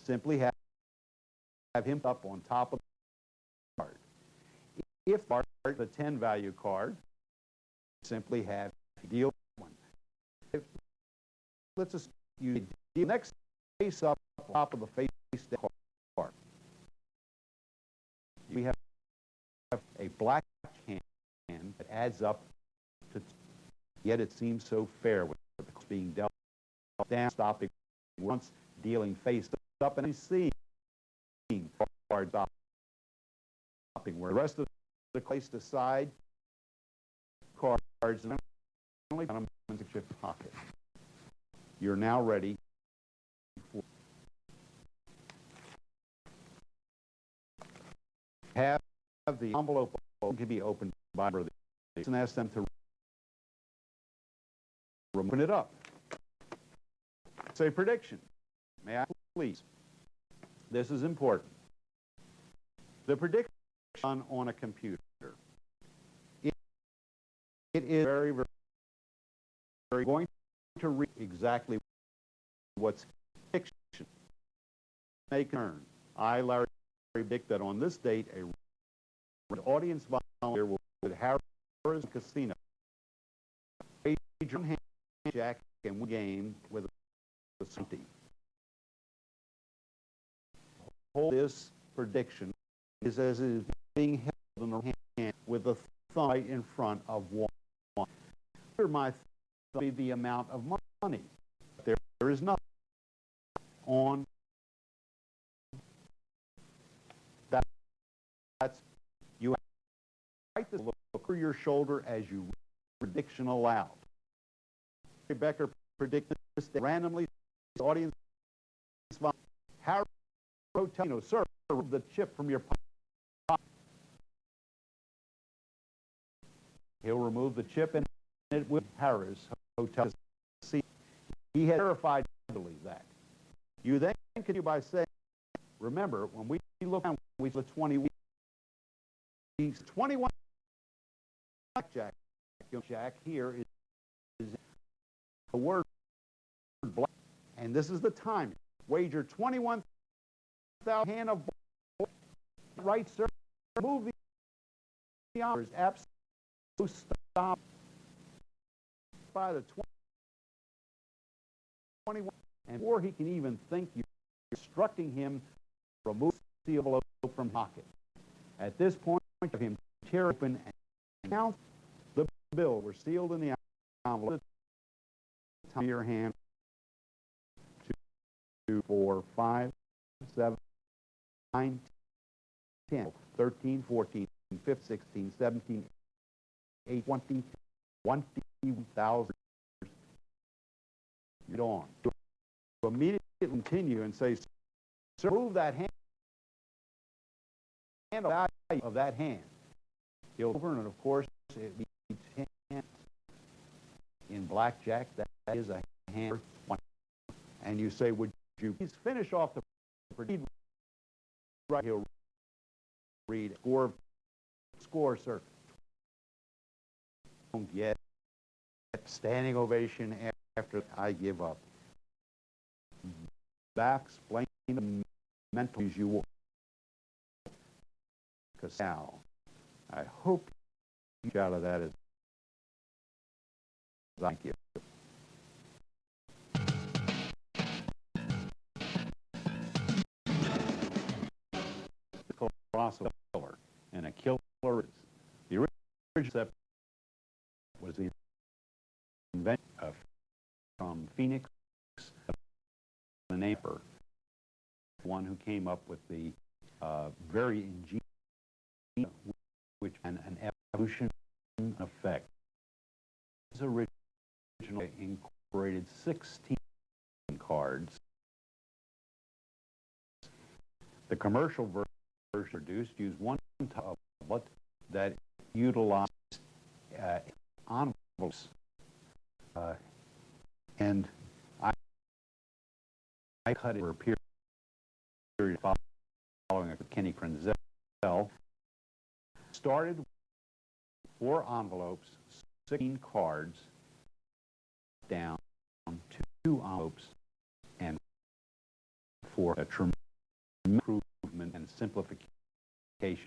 simply have him up on top of the card. If the 10 value card, simply have deal one. Let's just use the next face up on top of the face down card. We have a black hand that adds up to, yet it seems so fair with the being dealt down, stopping once, dealing face up, and seeing cards stopping where the rest of the place aside cards and only put them into your pocket. You're now ready for have the envelope can be opened by the and ask them to open it up. Say prediction. May I please? This is important. The prediction on a computer. It is very, very, very going to read exactly what's fiction may concern. I, Larry, predict that on this date, an audience volunteer will at Harris Casino wager hand jack and win game with a certainty. This prediction is as it is being held in the hand with the thumb right in front of one. Here my thumb be the amount of money. There is nothing on that. That's you write this look over your shoulder as you read prediction aloud. Becker predicted this randomly. The audience Harry Rotino, sir, remove the chip from your pocket. He'll remove the chip and it with Harris Hotel. See, he had verified to believe that. You then continue by saying, remember, when we look down, we saw 20. He's 21. Jack here is a word black, and this is the time. Wager 21,000 hand of ball. Right, sir. Move the honors. Absolute stop by the 21, and before he can even think, you're instructing him to remove the envelope from pocket. At this point, of him tear open and count the bill were sealed in the envelope. Top of your hand. 2, 4, 5, 7, 9, 10, 13, 14, 15, 16, 17, 18, 20, 20,000. Get on. To immediately continue and say, sir, move that hand of that hand. He'll over, and of course, it means 10 in blackjack. That is a hand. And you say, would you please finish off the read? Right, he'll read score, sir. Don't get standing ovation after I give up. Back, explain the mental as you will. Because now, I hope you get out of that as thank you. Colossal killer, and a killer is the original concept was the invention of from Phoenix, the neighbor, one who came up with the very ingenious, which an evolution effect. His originally incorporated 16 cards. The commercial version produced used one tablet that utilized envelopes, and I cut it for a period following Kenny Krenzel. Started 4 envelopes, 16 cards, down to 2 envelopes, and for a tremendous improvement and simplification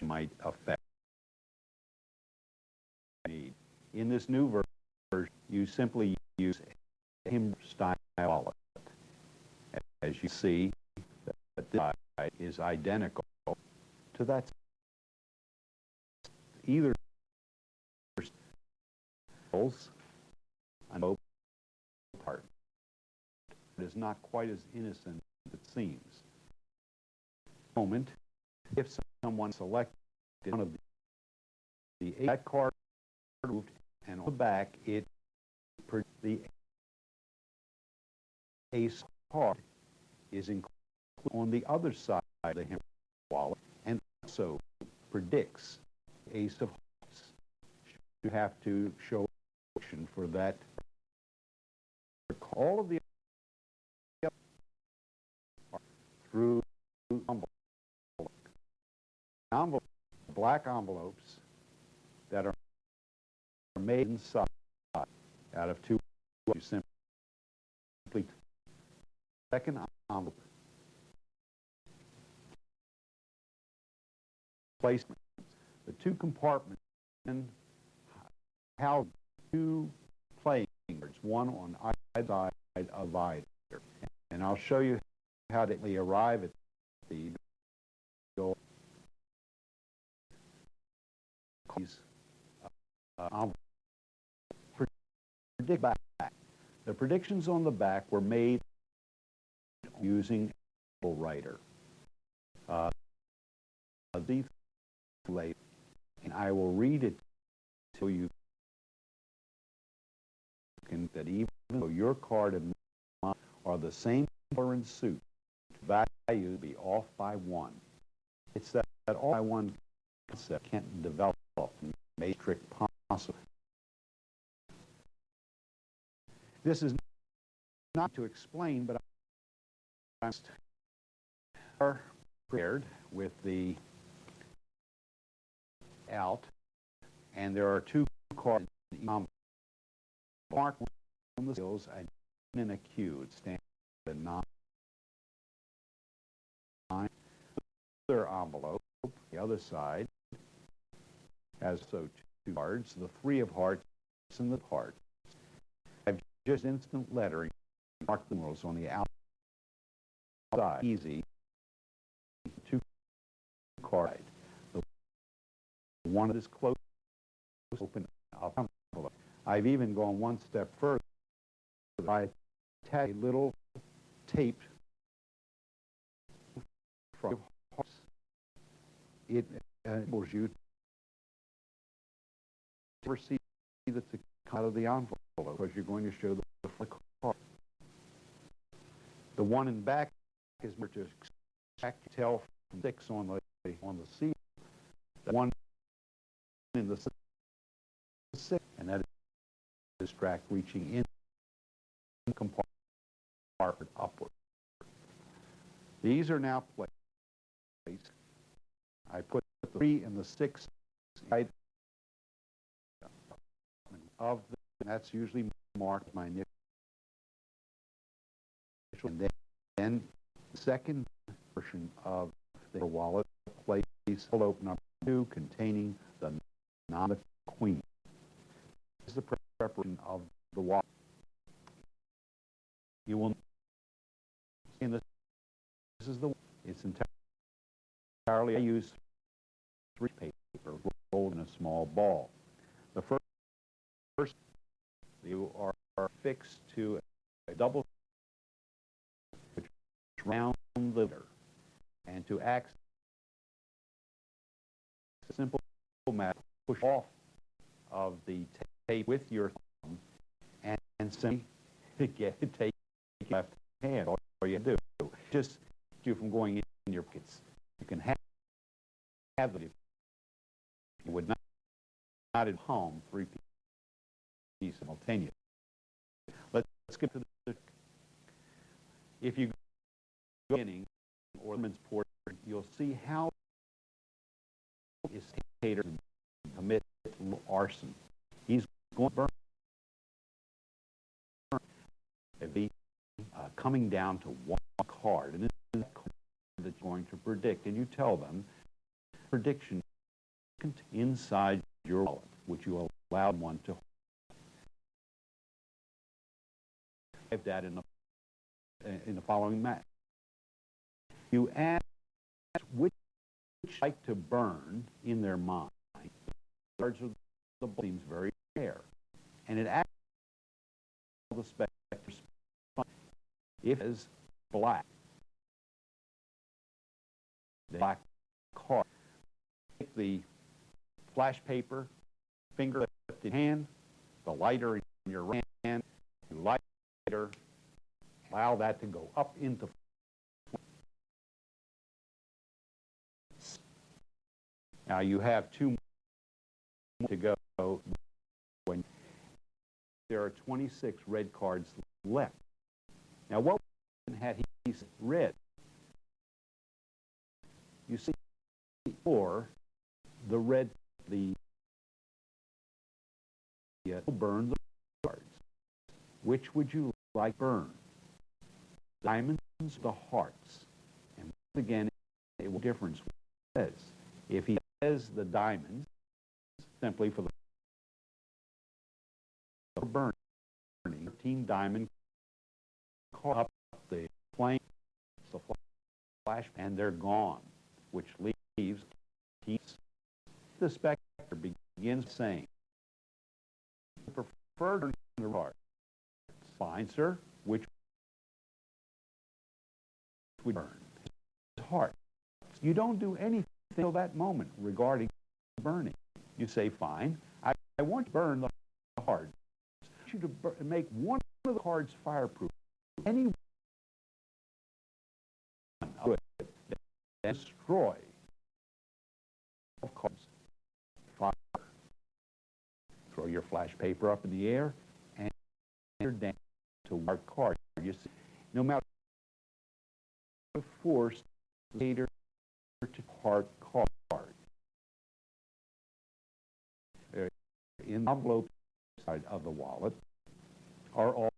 might affect need. In this new version, you simply use a hymn style wallet. As you see, that this side is identical to that. Either an open part. It is not quite as innocent as it seems. Moment, if someone selected one of that card moved, and on the back the ace card is included on the other side of the wallet, and also predicts ace of hearts. You have to show for that. All of the through black envelopes that are made inside out of two. You simply second envelope placement. The two compartments and how two playing cards, one on either side of the divider. And I'll show you how to arrive at the goal. Predict back. The predictions on the back were made using a writer. These later, and I will read it to you. That even though your card and mine are the same color and suit, value will be off by one. It's that all by one concept can't develop and make trick possible. This is not to explain, but I'm prepared with the out, and there are two cards marked on the skills in a queue. It stands at 9. Other envelope, the other side, has so two cards, the 3 of hearts and the hearts. I've just instant lettering, marked the numerals on the outside. Easy. 2 card. The one that is close, open up envelope. I've even gone one step further. I attach a little tape from hearts. It enables you to never see that's out of the envelope because you're going to show the card. The one in back is more to tell from 6 on the seal. The one in the 6, and that is track reaching in the compartment upward. These are now placed. I put the 3 and the 6 side of the, and that's usually marked my initial, and then the second portion of the wallet place envelope number 2 containing the queen. This is the preparation of the wallet. You will see in this is the, it's entirely, I use 3 paper rolled in a small ball. The first you are fixed to a double which round the letter, and to access a simple matter, push off of the tape with your thumb and simply take your left hand. All you do just keep you from going in your pockets. You can have it. You would not at home 3 pieces simultaneously. Let's get to the. If you go to the beginning or the portion, you'll see how is Tater commit arson. He's going to burn a V coming down to one card, and this going to predict, and you tell them prediction inside your wallet, which you allow one to have that in the following manner. You ask which like to burn in their mind. The ball seems very fair, and it acts the spectators. If it is black, the black card. Take the flash paper, finger lifted hand, the lighter in your right hand, you light the lighter, allow that to go up into. Now you have 2 more to go. When there are 26 red cards left. Now what had he red? You see, or the red, the burn the cards. Which would you like burn? Diamonds, the hearts. And again, it will difference says. If he says the diamonds, simply for the burning, 13 diamond caught up the flame, the flash, and they're gone, which leaves the spectator begins saying, prefer the heart. Fine, sir. Which would burn? His heart. You don't do anything until that moment regarding burning. You say, fine, I want to burn the heart. I want you to make one of the cards fireproof. Any one of it that destroy cards. Fire. Throw your flash paper up in the air and enter down to mark card. You see, no matter the force, later to heart card. In the envelope side of the wallet are all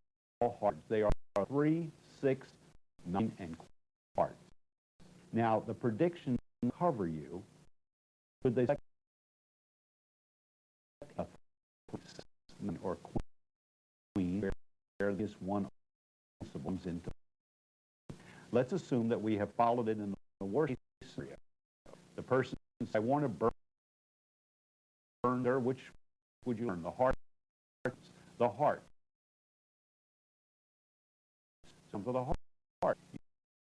hearts. They are 3, 6, 9, and hearts. Now the prediction will cover you. Could they a or queen where this one comes into? Let's assume that we have followed it in the worst scenario. The person says, I want to burn there. Which would you burn? The heart. The heart. Some for the heart.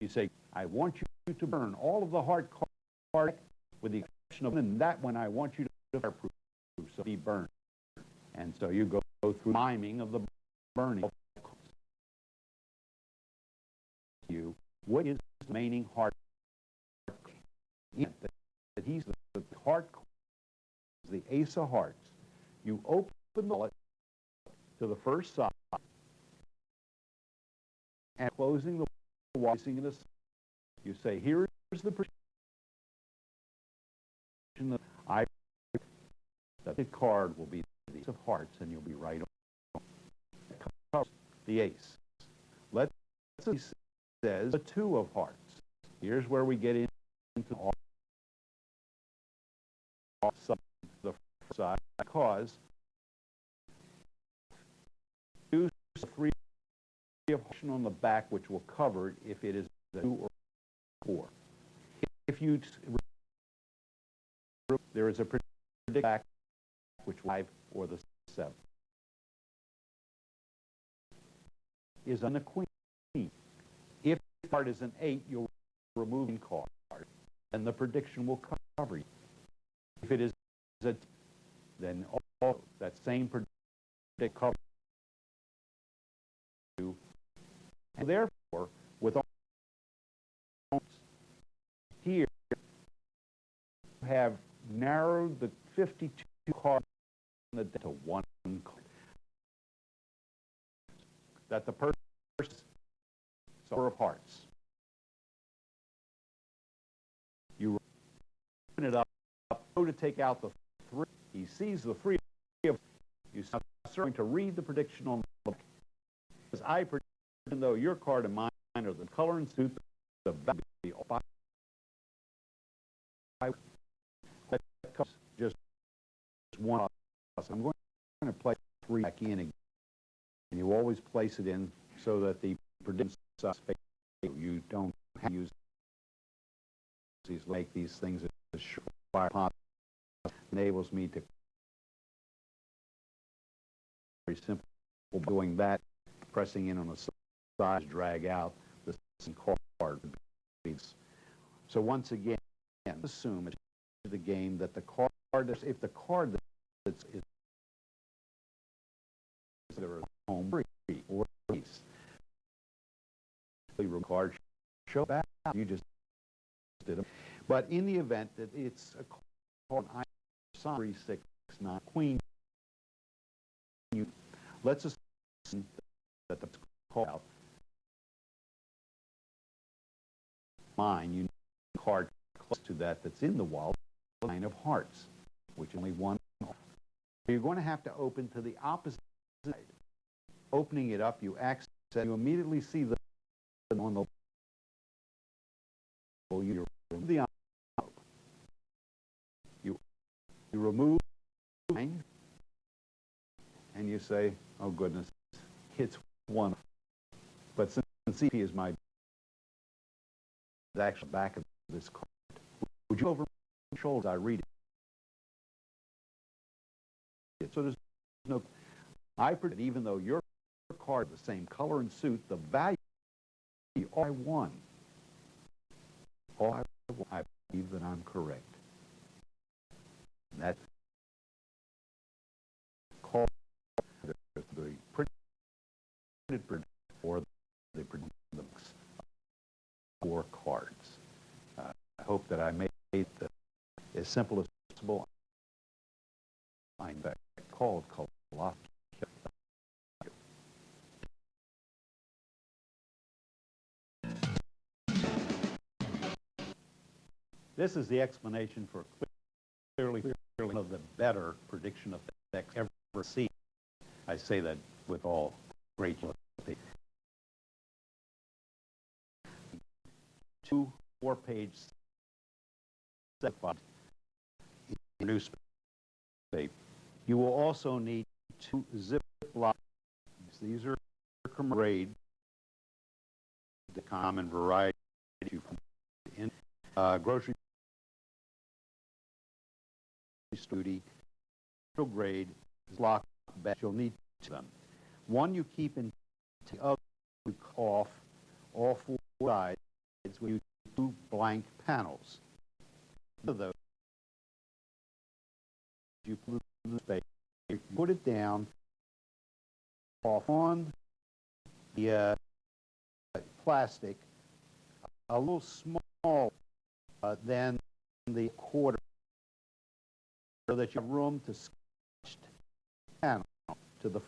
You say, I want you to burn all of the heart cards with the exception of and that one I want you to fireproof, so be burned. And so you go through miming of the burning. What is the remaining heart? That he's the heart, the ace of hearts. You open the wallet to the first side and closing the wallet, you say, here is the prediction that the card will be the ace of hearts, and you'll be right on. The ace. Let's see, says the 2 of hearts. Here's where we get into the first side, because 2, 3 of hearts on the back, which will cover it if it is the 2 or 4. If you there is a prediction back which 5 or the 7 is on the queen. If the card is an 8, you'll remove the card, and the prediction will cover you. If it is a 10, then all that same prediction covers you. And therefore, with all here, you have narrowed the 52 cards to 1 card. That the person of hearts. You open it up, go to take out the 3. He sees the 3 of you. Start to read the prediction on the back. As I predict, even though your card and mine are the color and suit, the value one. I'm going to place 3 back in again. And you always place it in so that the production space, you don't have to use these, make these things as short as possible. Enables me to very simple doing that, pressing in on the side, drag out the card. So once again, assume it's the game that the card, if the card that's either a home free or release, the card show back. You just did it. But in the event that it's a card, 3, 6, 9, queen, let's assume that the card out. Mine, you need a card close to that that's in the wall, 9 of hearts, which only one. You're going to have to open to the opposite side. Opening it up, you access, you immediately see the on the. You remove the envelope. You remove 9, and you say, "Oh goodness, it's 1." But since CP is my actual back of this card, would you over my shoulders? I read it. So there's no. I predict even though your card is the same color and suit, the value I won. I believe that I'm correct. That's called the printed or the printed books. 4 cards. I hope that I made it as simple as possible. I'm called Colossus. This is the explanation for clearly one of the better prediction effects ever seen. I say that with all great humility. 2 4-page newspaper. You will also need 2 Ziploc. These are grade, the common variety you in grocery duty, grade, Ziploc bags. You'll need 2 of them. One you keep in, the other you off all 4 sides with 2 blank panels. Of those, you put in the space, you put it down off on the plastic, a little small than the quarter, so that you have room to scotch panel to the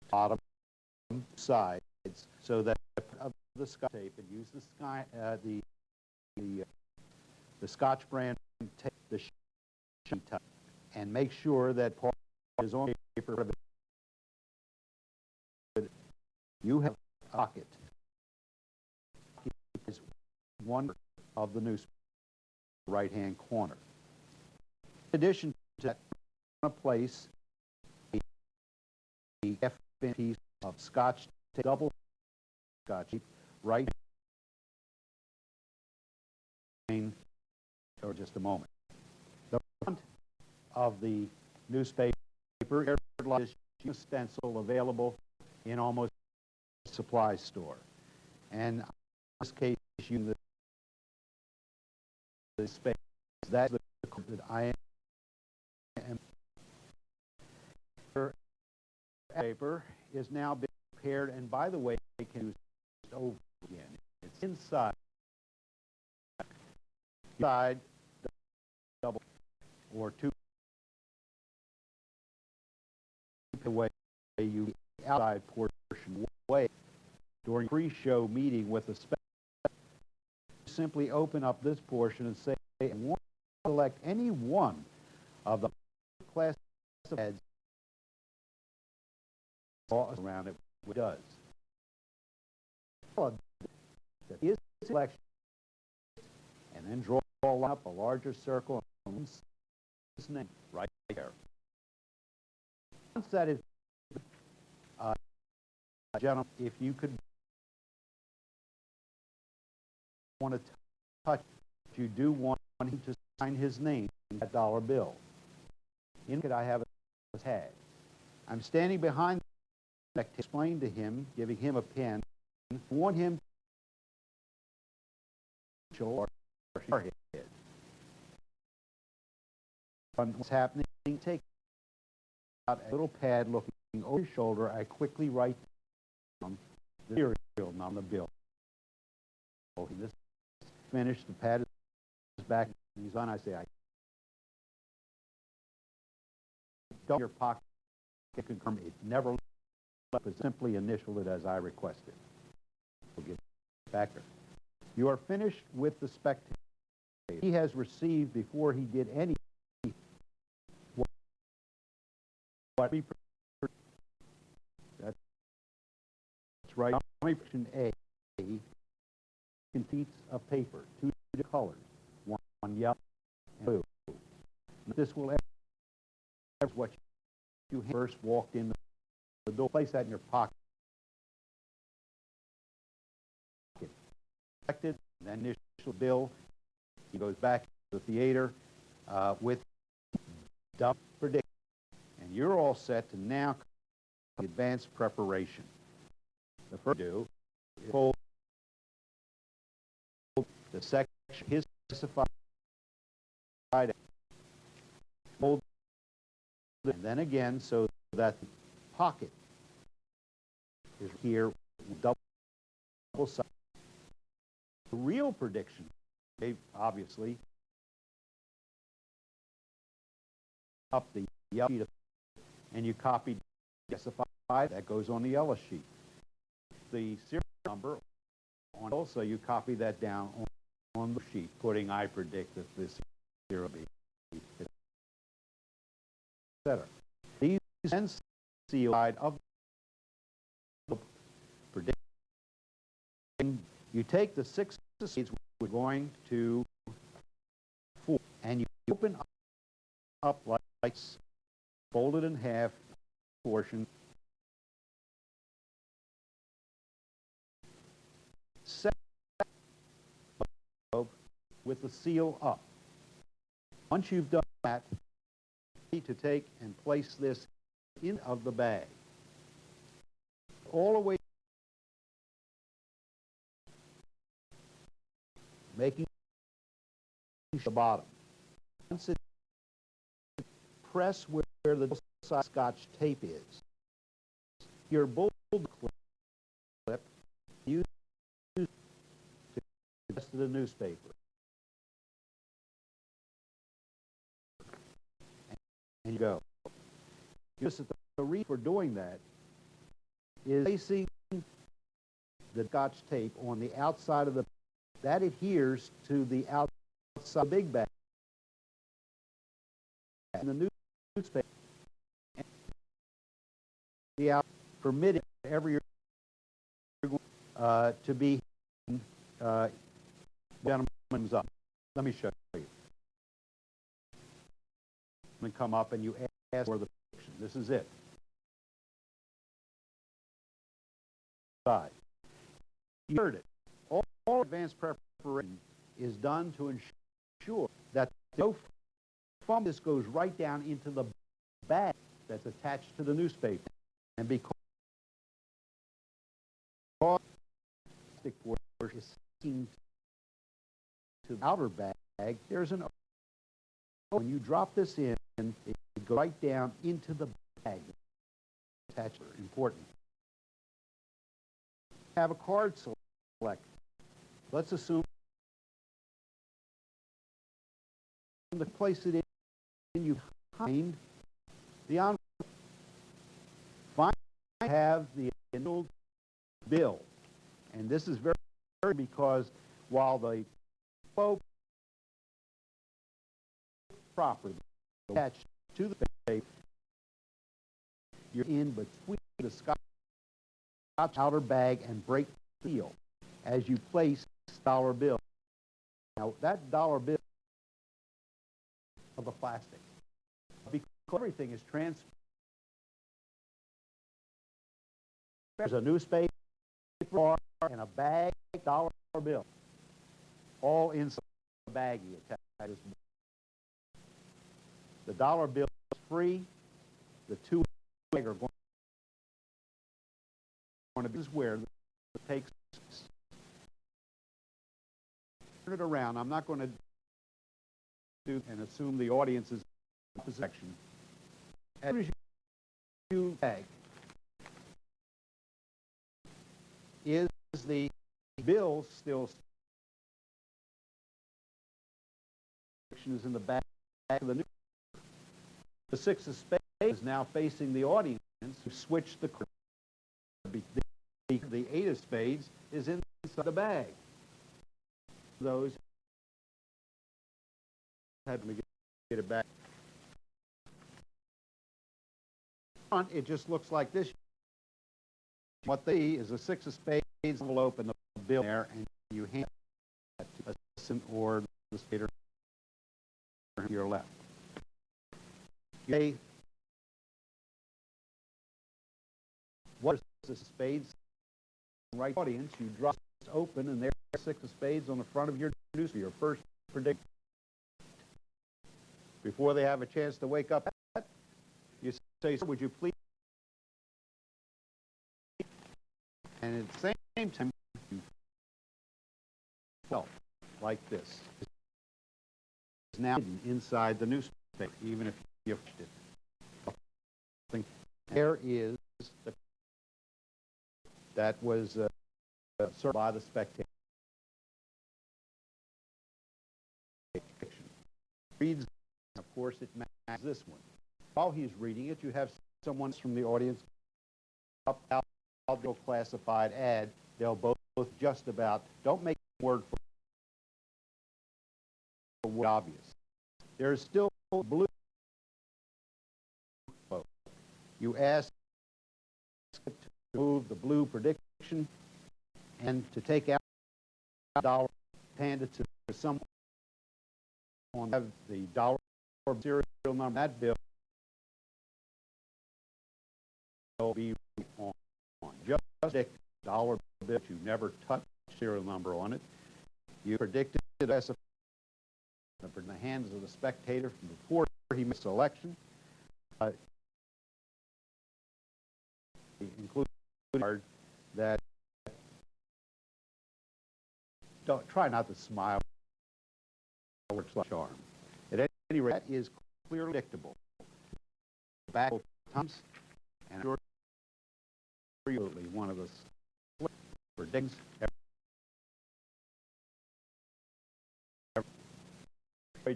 bottom sides, so that of the scotch tape and use the Scotch brand tape, the sheet type, and make sure that part is on paper. You have a pocket. Is one of the newspaper right-hand corner. In addition to that, a place the FN piece of Scotch tape, double Scotch tape, right or just a moment. The front of the newspaper is a stencil available in almost any supply store. And in this case, you the space. That's the that I am. Paper is now being prepared, and by the way, it can be used over again. It's inside double or 2 the way you outside portion way during pre-show meeting with the special. Simply open up this portion and say, I want to select any one of the class of heads around it, which does. That is selection, and then draw up a larger circle his name right there. Once that is, gentlemen, if you could want to touch, you do want him to sign his name on that dollar bill. In it, I have a tag. I'm standing behind to explain to him, giving him a pen, want him to show our head. What's happening? Take out a little pad looking over his shoulder. I quickly write down the serial on the bill. This is finished. The pad is back. He's on. I say, I don't your pocket confirm it never left, but simply initial it as I requested. We'll get Becker. You are finished with the spectator. He has received before he did any that's right. Option A contains of paper, two colors, one yellow and blue. This will what you first walked in the door. Place that in your pocket. Then initial bill. He goes back to the theater with dump prediction. And you're all set to now advanced preparation. The first do is fold the section, his specified, fold, and then again so that the pocket is here double side. The real prediction, obviously, up the yellow sheet of, and you copy specified that goes on the yellow sheet. The serial number on also you copy that down on the sheet, putting I predict that this serial be, etc. These then seal side of the prediction. You take the 6 seeds we're going to 4, and you open up like folded in half portion. Set with the seal up. Once you've done that, you need to take and place this in of the bag. All the way making the bottom. Once it press where the Scotch tape is. Your bold clip use to the rest of the newspaper. And you go. Just the reason for doing that is placing the Scotch tape on the outside of the that adheres to the outside big bag. And the newspaper and the out permitted every year to be gentlemen's up. Let me show you. And come up and you ask for the prediction. This is it. Side. You heard it. All advanced preparation is done to ensure that no fungus goes right down into the bag that's attached to the newspaper. And because the plastic portion is sticking to the outer bag, there's an when you drop this in, it goes right down into the bag. Attached. Important. Have a card select. Let's assume the place it in you find the envelope. Finally, have the initial bill, and this is very because while the envelope properly attached to the paper, you're in between the Scotch outer bag and break the seal as you place dollar bill. Now that dollar bill of the plastic. Because everything is transparent. There's a newspaper and a bag, dollar bill, all inside the baggie attached. The dollar bill is free. The two are going to be where it takes. Turn it around. I'm not going to do and assume the audience is in the section. As you bag is the bill still is in the back of the news. The six of spades is now facing the audience who switched the card. The eight of spades is inside the bag. Those had to get it back. It just looks like this. What they see is a six of spades envelope and the bill there, and you hand that to assistant or the skater to your left. Okay. What is the spades? Right audience, you drop it open, and there's six of spades on the front of your news for your first prediction. Before they have a chance to wake up, you say, "Sir, would you please?" And at the same time, you felt like this. It's now hidden inside the newspaper, even if you pushed it. There is the that was served by the spectator. Reads, of course, it matches this one. While he's reading it, you have someone from the audience up out the classified ad. They'll both just about, don't make word for word obvious. There's still blue. You ask to move the blue prediction and to take out the dollar, hand it to someone on have the dollar serial number. That bill will be on just a dollar bill. You never touch serial number on it. You predicted as a in the hands of the spectator from before he makes selection. Including that don't try not to smile. Works like charm. At any rate, that is clearly predictable. Back times and absolutely one of the predictions.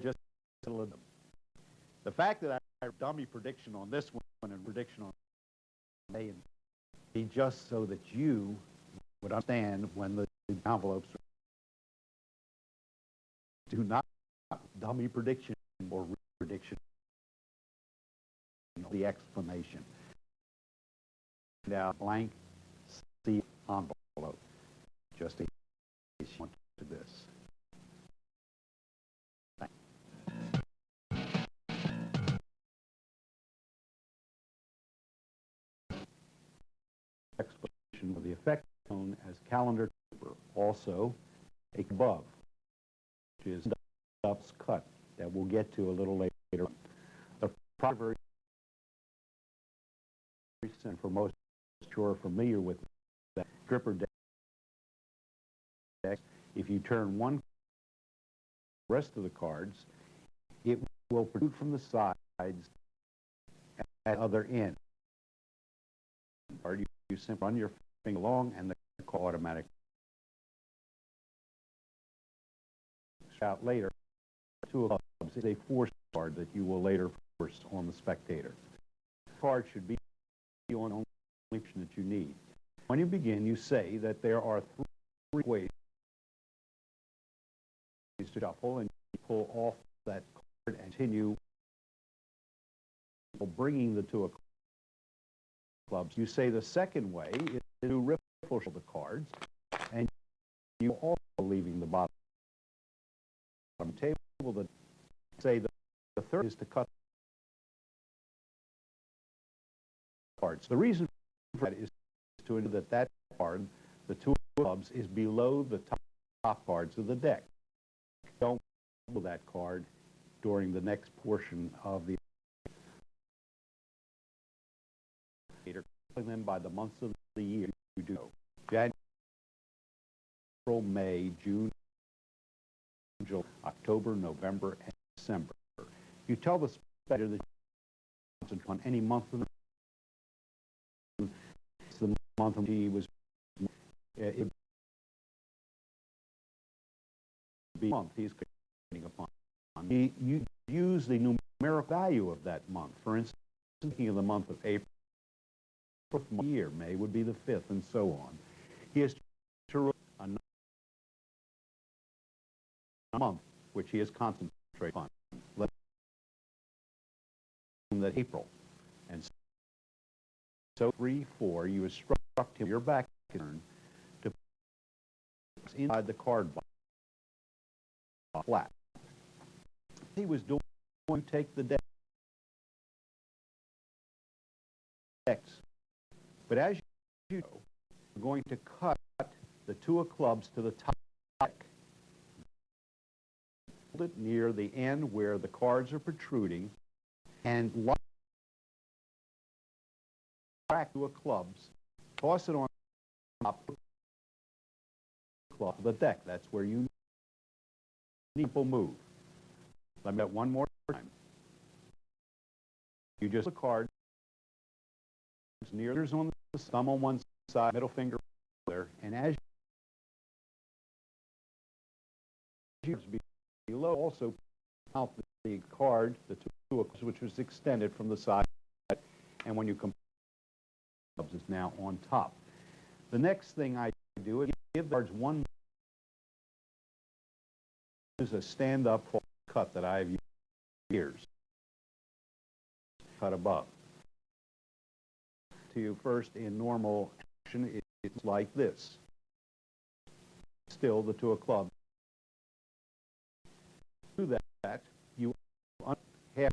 Just the fact that I have dummy prediction on this one and prediction on A and B, just so that you would understand when the envelopes do not dummy prediction or prediction, the explanation. Now blank C envelope, just in case you want to do this. Explanation of the effect known as calendar taper, also a above, which is ups cut that we'll get to a little later. The primary, and for most who are familiar with that stripper deck, if you turn one, the rest of the cards, it will protrude from the sides at other end. Or you simply run your finger along and the card automatically out later. Two of clubs is a force card that you will later force on the spectator. The card should be on the only option that you need. When you begin, you say that there are three ways to shuffle, and you pull off that card and continue bringing the two of clubs. You say the second way is to riffle the cards, and you also leaving the bottom table. That say the the third is to cut cards. The reason for that is to ensure that that card, the two clubs, is below the top cards of the deck. Don't pull that card during the next portion of the them by the months of the year you do. January, April, May, June, July, October, November, and December. You tell the spectator that you on any month of the month of he was it would be month he's creating upon. You use the numeric value of that month. For instance, thinking of the month of April, year, May would be the 5th, and so on. He has to a month which he is concentrating on. Let's that April, and so 3, 4. You instruct him your back turn to put inside the card box flat. He was doing take the decks. But as you know, we're going to cut the two of clubs to the top deck. Hold it near the end where the cards are protruding, and back to a clubs. Toss it on top of the deck. That's where you need to move. Let me do that one more time. You just put the card near on the thumb on one side, middle finger there, and as you below, also out the card, the two of which was extended from the side, and when you come, is now on top. The next thing I do is give the cards one. Is a stand-up cut that I've used for years. Cut above. To you first in normal action, it's like this. Still the two of clubs. Do that, you half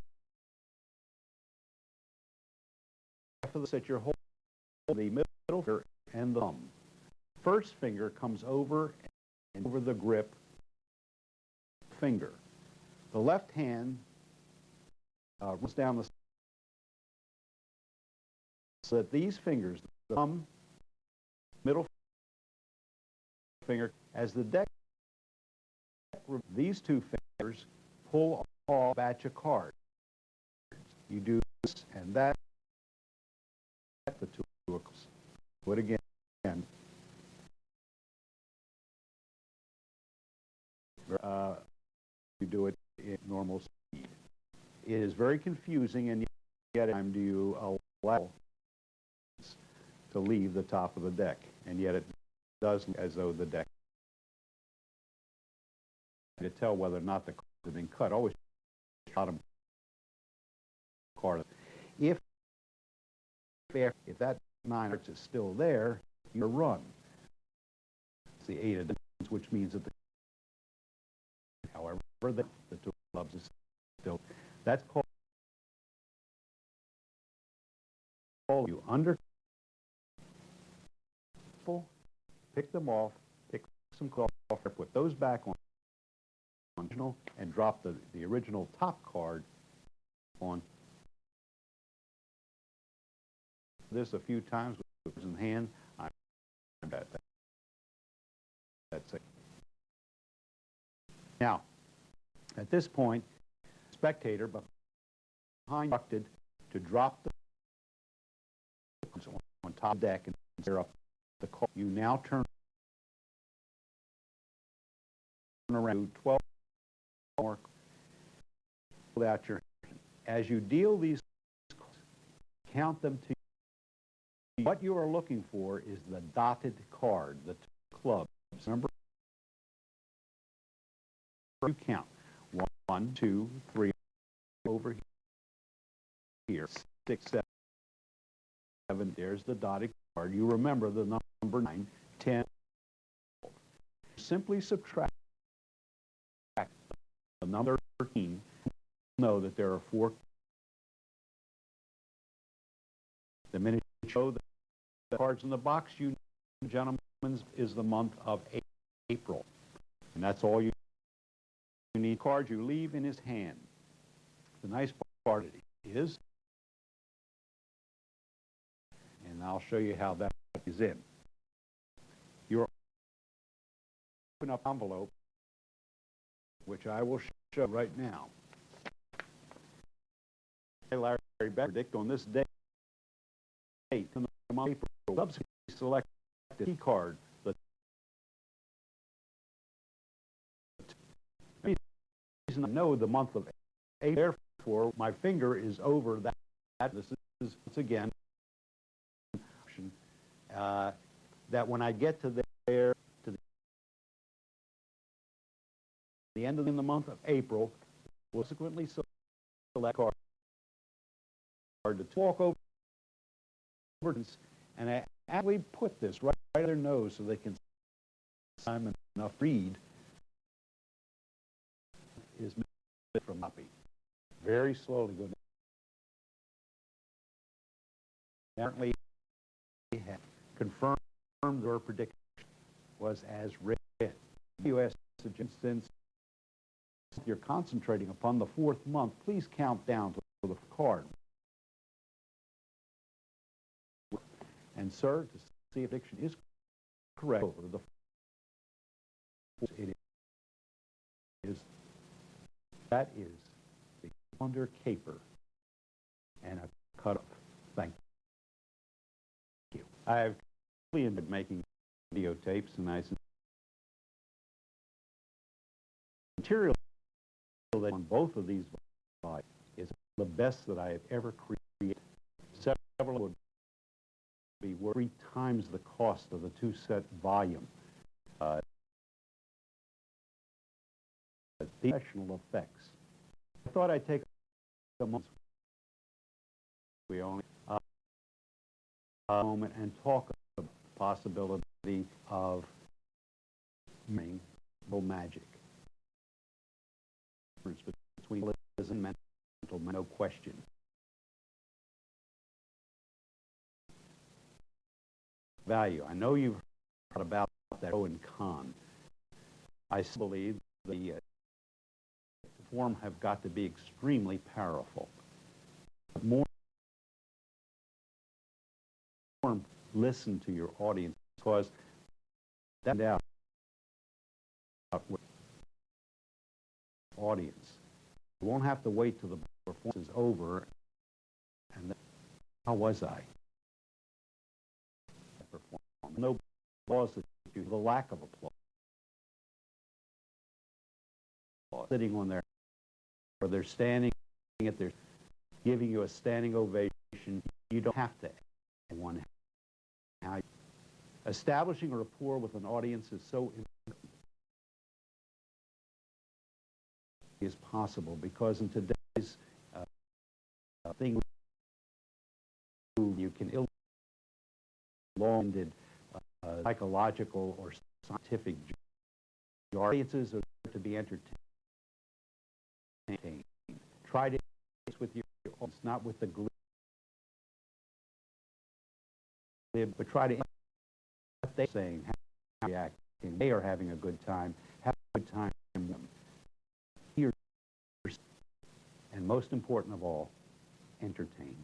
of the set your whole the middle finger and the thumb. First finger comes over and over the grip finger. The left hand runs down the so that these fingers, the thumb, middle finger, as the deck, these two fingers pull off a batch of cards. You do this and that, the two hooks. Do it again. You do it in normal speed. It is very confusing, and yet time do you allow to leave the top of the deck, and yet it does look as though the deck. To tell whether or not the cards have been cut, always bottom card. If that 9 is still there, you run. It's the 8 of diamonds, which means that however the two clubs is still. That's called you under. Pick them off, pick some cloth, put those back on original, and drop the original top card on this a few times with in hand. That's it. Now, at this point, spectator behind instructed to drop the on top of the deck and clear up the card. You now turn around 12 more, pull out your hand. As you deal these cards, count them to you. What you are looking for is the dotted card, the clubs. Remember, you count 1, 2, 3 over here, 6, 7. There's the dotted card. You remember the number 9, 10. Simply subtract the number 13 know that there are 4. The minute you show the cards in the box, you know, gentlemen, is the month of April. And that's all you need. Cards you leave in his hand. The nice part is, and I'll show you how that is in. You're open up an envelope, which I will show right now. Larry Becker predict on this date in the month of April, subsequently select a key card. The reason I know the month of April, therefore my finger is over that. This is once again that when I get to there to the end of the month of April, we'll subsequently select card to walk over and I actually put this right at their nose so they can time enough read is from copy. Very slowly go down. Apparently have confirmed their prediction was as read. U.S. instance, you're concentrating upon the 4th month, please count down to the card. And sir, to see if prediction is correct over the it is that is the calendar caper and a cutoff. Thank you. I've really enjoyed making videotapes, and I material that on both of these is the best that I have ever created. Several would be 3 times the cost of the 2-set volume. The professional effects. I thought I'd take a moment. We only a moment and talk about the possibility of magic. Between and mental, no question. Value. I know you've heard about that pro and con. I believe the form have got to be extremely powerful. More listen to your audience, because that doubt audience. You won't have to wait till the performance is over and then, how was I? No applause that you, the lack of applause. Sitting on there, or they're standing at their, giving you a standing ovation. You don't have to. Establishing a rapport with an audience is so is possible, because in today's thing you can long-winded psychological or scientific audiences are to be entertained. Try to with your audience, not with the glib, but try to what they're saying, how they're reacting. They are having a good time. Have a good time with them. And most important of all, entertain.